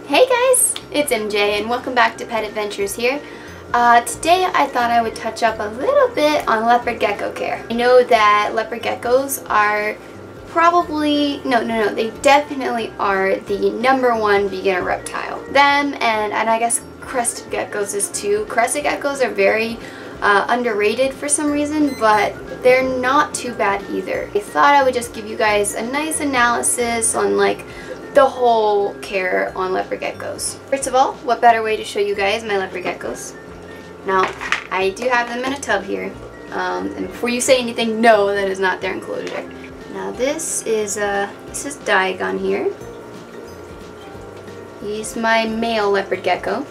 Hey guys, it's MJ and welcome back to Pet Adventures here. Today I thought I would touch up a little bit on leopard gecko care. I know that leopard geckos are probably, they definitely are the #1 beginner reptile. Them and I guess crested geckos is too. Crested geckos are very underrated for some reason, but they're not too bad either. I thought I would just give you guys a nice analysis on like the whole care on leopard geckos. First of all, what better way to show you guys my leopard geckos? Now, I do have them in a tub here, and before you say anything, no, that is not their enclosure. Now this is Diagon here. He's my male leopard gecko.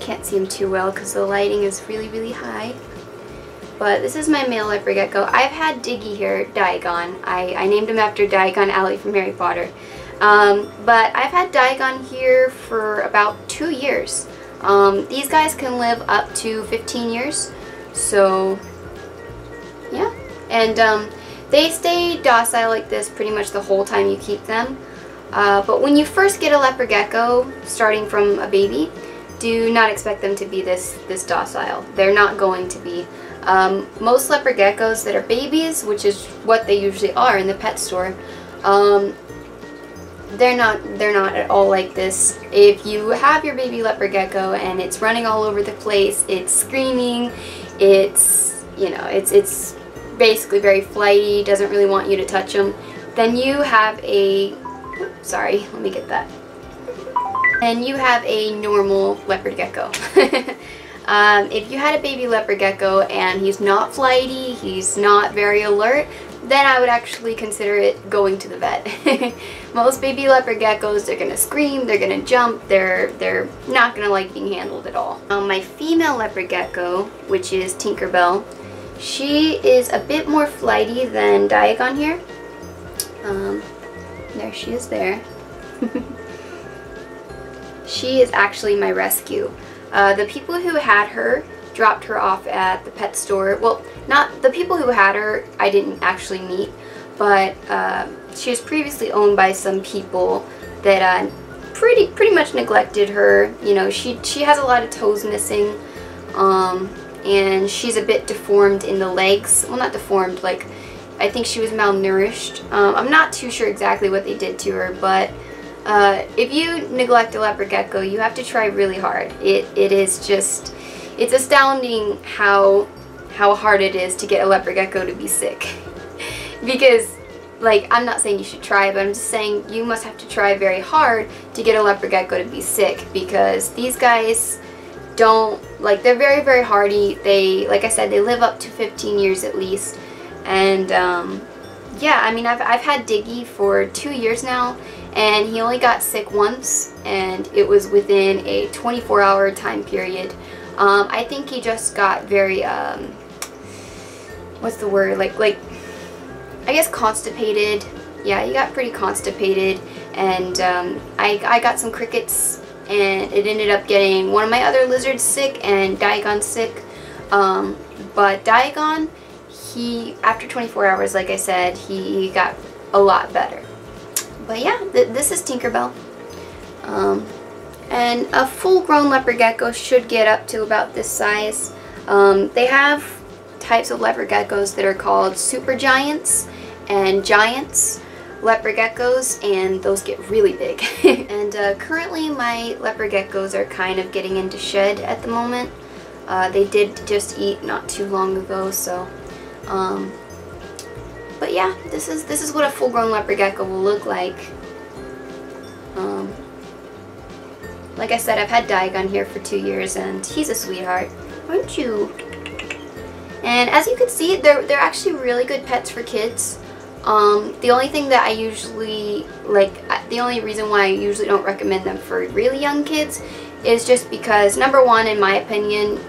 Can't see him too well because the lighting is really high. But this is my male leopard gecko. I've had Diggy here, Diagon. I named him after Diagon Alley from Harry Potter. But I've had Diagon here for about 2 years. These guys can live up to 15 years. So, yeah. And they stay docile like this pretty much the whole time you keep them. But when you first get a leopard gecko, starting from a baby, do not expect them to be this docile. They're not going to be. Most leopard geckos that are babies, which is what they usually are in the pet store, they're not at all like this. If you have your baby leopard gecko and it's running all over the place, it's screaming, it's it's basically very flighty, doesn't really want you to touch them, then you have a and you have a normal leopard gecko. If you had a baby leopard gecko and he's not flighty, he's not very alert, then I would actually consider it going to the vet. Most baby leopard geckos, they're gonna scream, they're gonna jump, they're not gonna like being handled at all. My female leopard gecko, which is Tinkerbell, she is a bit more flighty than Diagon here. There she is there. She is actually my rescue. The people who had her dropped her off at the pet store. Well, not the people who had her, I didn't actually meet, but she was previously owned by some people that pretty much neglected her. You know, she has a lot of toes missing, and she's a bit deformed in the legs. Well, not deformed, like I think she was malnourished. I'm not too sure exactly what they did to her, but if you neglect a leopard gecko, you have to try really hard. It's astounding how hard it is to get a leopard gecko to be sick. Because, like, I'm not saying you should try, but I'm just saying you must have to try very hard to get a leopard gecko to be sick, because these guys they're very hardy. They, like I said, they live up to 15 years at least. And yeah, I mean, I've had Diggy for 2 years now, and he only got sick once, and it was within a 24-hour time period. I think he just got very, what's the word, like, I guess constipated. Yeah, he got pretty constipated, and I got some crickets, and it ended up getting one of my other lizards sick and Diagon sick. But Diagon, after 24 hours, like I said, he got a lot better. But yeah, this is Tinkerbell. And a full-grown leopard gecko should get up to about this size. They have types of leopard geckos that are called super giants and giants leopard geckos, and those get really big. And currently my leopard geckos are kind of getting into shed at the moment. They did just eat not too long ago, so but yeah, this is what a full-grown leopard gecko will look like. Like I said, I've had Diagon here for 2 years, and he's a sweetheart, aren't you? And as you can see, they're actually really good pets for kids. The only thing that I usually the only reason why I usually don't recommend them for really young kids is just because, #1, in my opinion,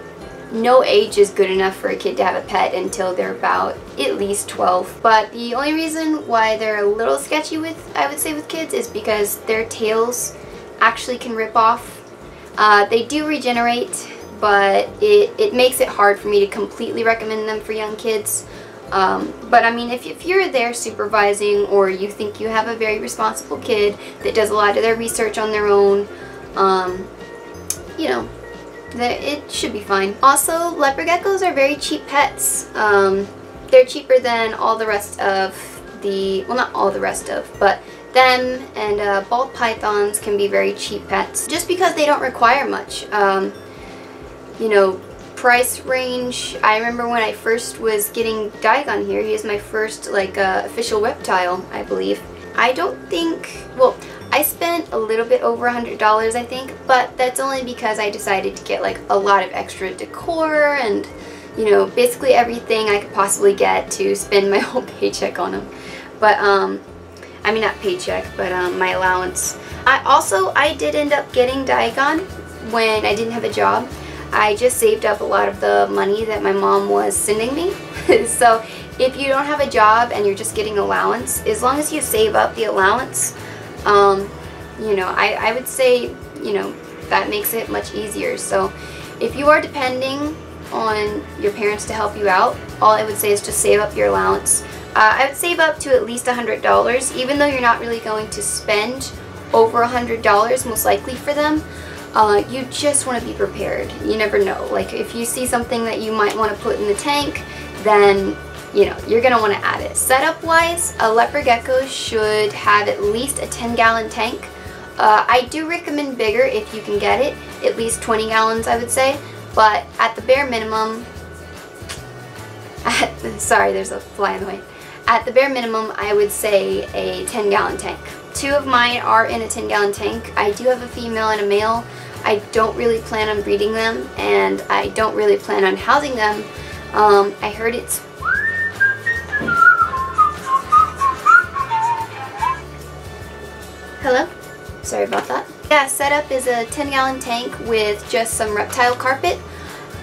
no age is good enough for a kid to have a pet until they're about at least 12. But the only reason why they're a little sketchy I would say with kids, is because their tails actually can rip off. They do regenerate, but it makes it hard for me to completely recommend them for young kids. But I mean, if you're there supervising, or you think you have a very responsible kid that does a lot of their research on their own, you know, it should be fine. Also, leopard geckos are very cheap pets. They're cheaper than all the rest of the, well, not all the rest of, but them and ball pythons can be very cheap pets just because they don't require much. You know, price range, I remember when I first was getting Diagon here, he is my first like official reptile, I believe. I don't think, well, I spent a little bit over $100, I think, but that's only because I decided to get like a lot of extra decor and, you know, basically everything I could possibly get to spend my whole paycheck on them. But I mean, not paycheck, but my allowance. I did end up getting Diagon when I didn't have a job. I just saved up a lot of the money that my mom was sending me. So if you don't have a job and you're just getting allowance, as long as you save up the allowance, you know, I would say, you know, that makes it much easier. So if you are depending on your parents to help you out, all I would say is just save up your allowance. I would save up to at least $100, even though you're not really going to spend over $100 most likely for them. You just want to be prepared. You never know. Like, if you see something that you might want to put in the tank, then, you know, you're going to want to add it. Setup wise, a leopard gecko should have at least a 10-gallon tank. I do recommend bigger if you can get it, at least 20 gallons I would say, but at the bare minimum, sorry, there's a fly in the way. At the bare minimum, I would say a 10-gallon tank. Two of mine are in a 10-gallon tank. I do have a female and a male. I don't really plan on breeding them, and I don't really plan on housing them. I heard it's... Hello? Sorry about that. Yeah, setup is a 10-gallon tank with just some reptile carpet,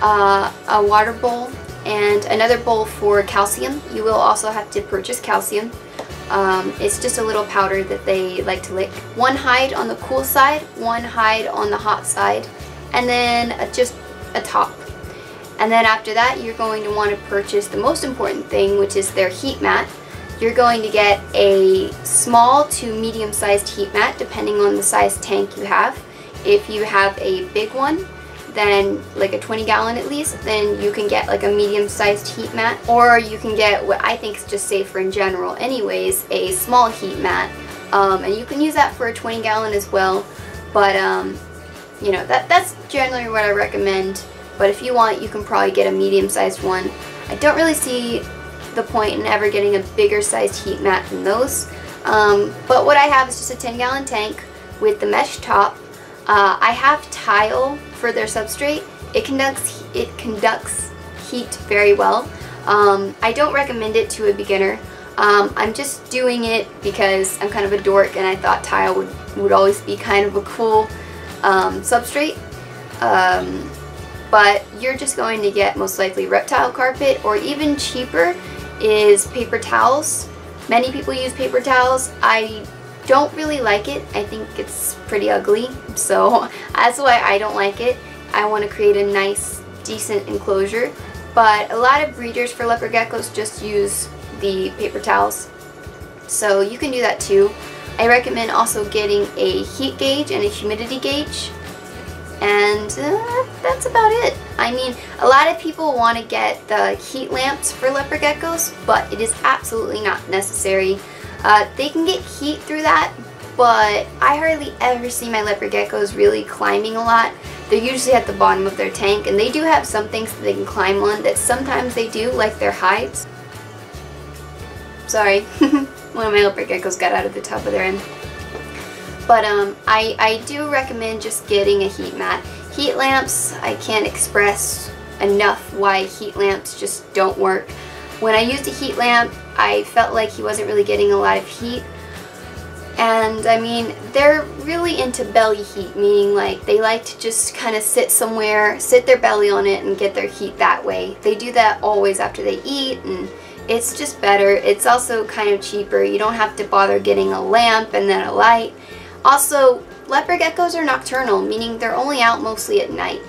a water bowl, and another bowl for calcium. You will also have to purchase calcium. It's just a little powder that they like to lick. One hide on the cool side, one hide on the hot side, and then just a top. And then after that, you're going to want to purchase the most important thing, which is their heat mat. You're going to get a small to medium-sized heat mat, depending on the size tank you have. If you have a big one, then like a 20-gallon at least, then you can get like a medium-sized heat mat, or you can get what I think is just safer in general anyways, a small heat mat, and you can use that for a 20-gallon as well. But you know, that's generally what I recommend. But if you want, you can probably get a medium-sized one. I don't really see the point in ever getting a bigger sized heat mat than those, but what I have is just a 10-gallon tank with the mesh top. I have tile for their substrate. It conducts heat very well. I don't recommend it to a beginner. I'm just doing it because I'm kind of a dork and I thought tile would always be kind of a cool substrate. But you're just going to get most likely reptile carpet, or even cheaper is paper towels. Many people use paper towels. I don't really like it. I think it's pretty ugly, so that's why I don't like it. I want to create a nice, decent enclosure, but a lot of breeders for leopard geckos just use the paper towels, so you can do that too. I recommend also getting a heat gauge and a humidity gauge, and that's about it. I mean, a lot of people want to get the heat lamps for leopard geckos, but it is absolutely not necessary. They can get heat through that, but I hardly ever see my leopard geckos really climbing a lot. They're usually at the bottom of their tank, and they do have some things that they can climb on that sometimes they do, like their hides. Sorry, one of my leopard geckos got out of the top of their end. But I do recommend just getting a heat mat. Heat lamps, I can't express enough why heat lamps just don't work. When I used a heat lamp, I felt like he wasn't really getting a lot of heat. And I mean, they're really into belly heat, meaning like they like to just kind of sit somewhere, sit their belly on it and get their heat that way. They do that always after they eat, and it's just better. It's also kind of cheaper. You don't have to bother getting a lamp and then a light. Also, leopard geckos are nocturnal, meaning they're only out mostly at night.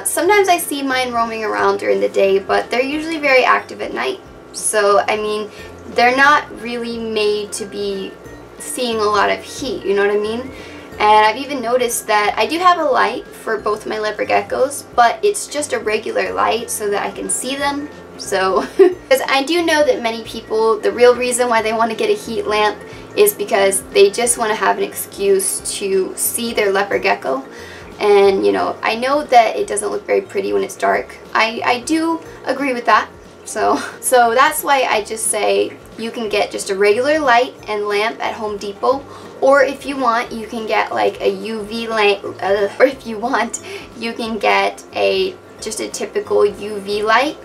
Sometimes I see mine roaming around during the day, but they're usually very active at night. So, I mean, they're not really made to be seeing a lot of heat, you know what I mean? And I've even noticed that I do have a light for both my leopard geckos, but it's just a regular light so that I can see them. So, because I do know that many people, the real reason why they want to get a heat lamp is because they just want to have an excuse to see their leopard gecko. And, you know, I know that it doesn't look very pretty when it's dark. I do agree with that. So that's why I just say you can get just a regular light and lamp at Home Depot, or if you want, you can get like a UV lamp, or if you want, you can get just a typical UV light,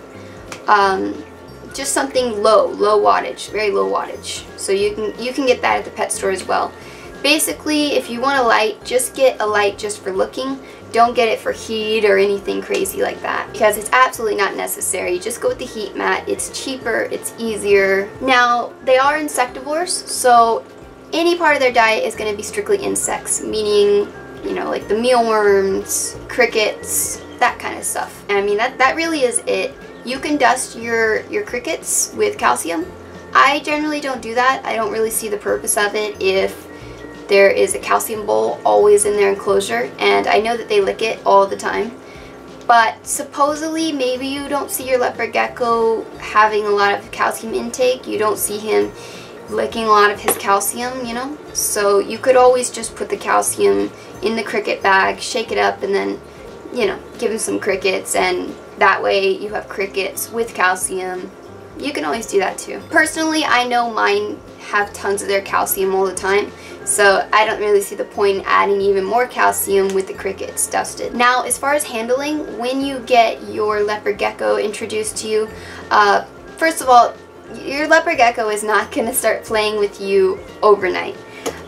just something low wattage, very low wattage. So you can get that at the pet store as well. Basically, if you want a light, just get a light just for looking. Don't get it for heat or anything crazy like that, because it's absolutely not necessary. Just go with the heat mat. It's cheaper, it's easier. Now, they are insectivores, so any part of their diet is going to be strictly insects, meaning, you know, like the mealworms, crickets, that kind of stuff. And I mean, that really is it. You can dust your crickets with calcium. I generally don't do that. I don't really see the purpose of it if there is a calcium bowl always in their enclosure, and I know that they lick it all the time. But supposedly, maybe you don't see your leopard gecko having a lot of calcium intake. You don't see him licking a lot of his calcium, you know? So you could always just put the calcium in the cricket bag, shake it up, and then, you know, give him some crickets, and that way you have crickets with calcium. You can always do that too. Personally, I know mine have tons of their calcium all the time, so I don't really see the point in adding even more calcium with the crickets dusted. Now, as far as handling, when you get your leopard gecko introduced to you, first of all, your leopard gecko is not going to start playing with you overnight.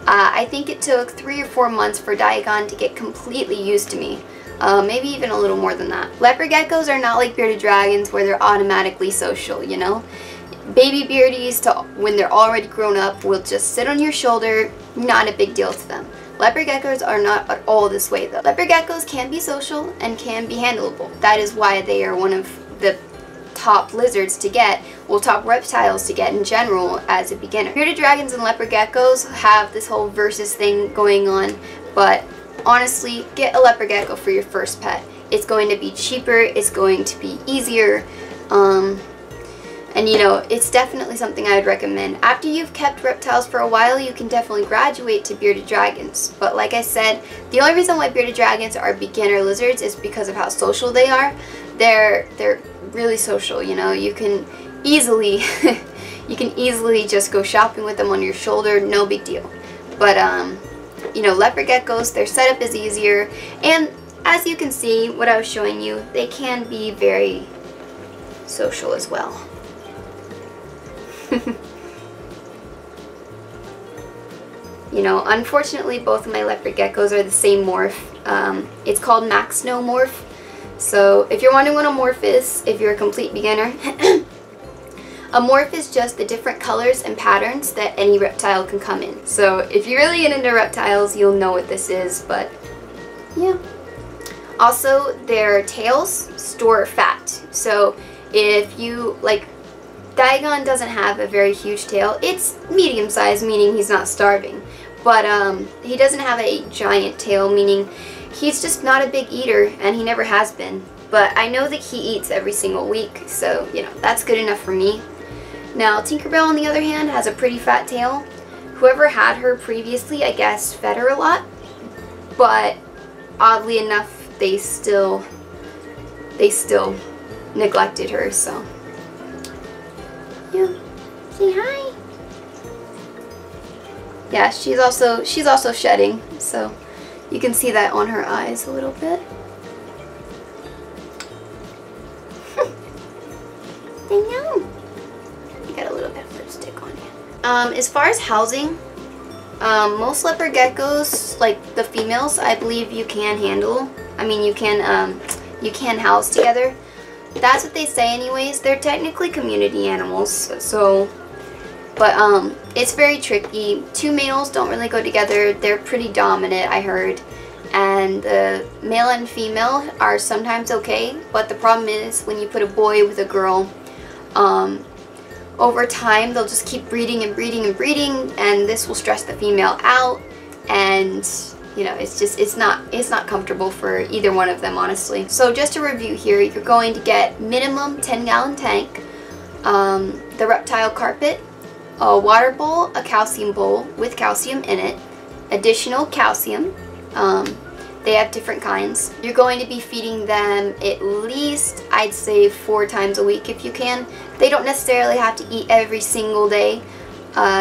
I think it took 3 or 4 months for Diagon to get completely used to me. Maybe even a little more than that. Leopard geckos are not like bearded dragons where they're automatically social, you know? Baby beardies, when they're already grown up, will just sit on your shoulder, not a big deal to them. Leopard geckos are not at all this way though. Leopard geckos can be social and can be handleable. That is why they are one of the top lizards to get, well, top reptiles to get in general as a beginner. Bearded dragons and leopard geckos have this whole versus thing going on, but honestly, get a leopard gecko for your first pet. It's going to be cheaper, it's going to be easier, and you know, it's definitely something I would recommend. After you've kept reptiles for a while, you can definitely graduate to bearded dragons. But like I said, the only reason why bearded dragons are beginner lizards is because of how social they are. They're really social, you know. You can easily just go shopping with them on your shoulder, no big deal. But you know, leopard geckos, their setup is easier, and as you can see, what I was showing you, they can be very social as well. You know, unfortunately, both of my leopard geckos are the same morph. It's called maxnomorph. So if you're wondering what a morph is, if you're a complete beginner, a morph is just the different colors and patterns that any reptile can come in. So if you're really into reptiles, you'll know what this is, but yeah. Also, their tails store fat. So if you, like, Diagon doesn't have a very huge tail. It's medium sized, meaning he's not starving. But he doesn't have a giant tail, meaning he's just not a big eater, and he never has been. But I know that he eats every single week, so, you know, that's good enough for me. Now, Tinkerbell, on the other hand, has a pretty fat tail. Whoever had her previously, I guess, fed her a lot. But oddly enough, they still neglected her, so. Yeah. Say hi. Yeah, she's also shedding, so you can see that on her eyes a little bit. I know. You got a little bit of lipstick on you. As far as housing, most leopard geckos, like the females, I believe you can handle. I mean, you can house together. That's what they say anyways. They're technically community animals, so, but it's very tricky. 2 males don't really go together. They're pretty dominant, I heard. And the male and female are sometimes okay, but the problem is when you put a boy with a girl, over time they'll just keep breeding and breeding and breeding, and this will stress the female out, and you know, it's not comfortable for either one of them, honestly. So just to review here, you're going to get minimum 10-gallon tank, the Reptile carpet, a water bowl, a calcium bowl with calcium in it, additional calcium. They have different kinds. You're going to be feeding them at least, I'd say, 4 times a week if you can. They don't necessarily have to eat every single day.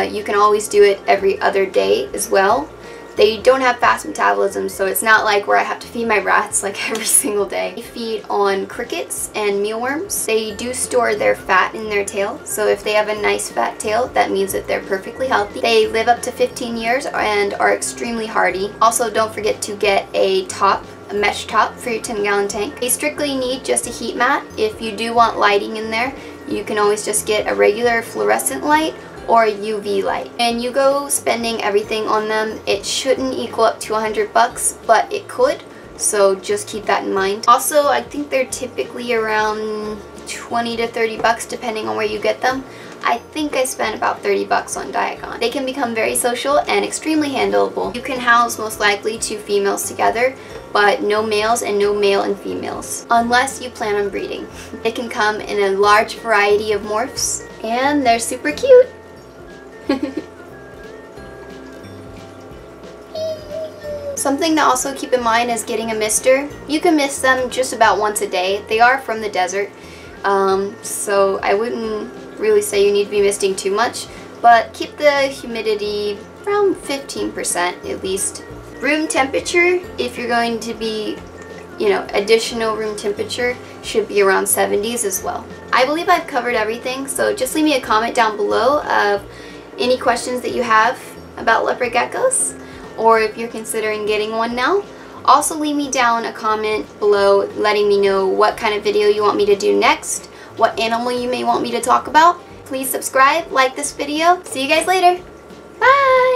You can always do it every other day as well. They don't have fast metabolism, so it's not like where I have to feed my rats like every single day. They feed on crickets and mealworms. They do store their fat in their tail, so if they have a nice fat tail, that means that they're perfectly healthy. They live up to 15 years and are extremely hardy. Also, don't forget to get a top, a mesh top for your 10-gallon tank. They strictly need just a heat mat. If you do want lighting in there, you can always just get a regular fluorescent light or a UV light. And you go spending everything on them, it shouldn't equal up to $100, but it could, so just keep that in mind. Also, I think they're typically around 20 to 30 bucks depending on where you get them. I think I spent about 30 bucks on Diagon. They can become very social and extremely handleable. You can house most likely 2 females together, but no males and no male and females, unless you plan on breeding. They can come in a large variety of morphs, and they're super cute. Something to also keep in mind is getting a mister. You can mist them just about once a day. They are from the desert, so I wouldn't really say you need to be misting too much, but keep the humidity around 15% at least. Room temperature, if you're going to be, you know, additional room temperature, should be around 70s as well. I believe I've covered everything, so just leave me a comment down below of any questions that you have about leopard geckos, or if you're considering getting one now. Also leave me down a comment below letting me know what kind of video you want me to do next, what animal you may want me to talk about. Please subscribe, like this video. See you guys later. Bye!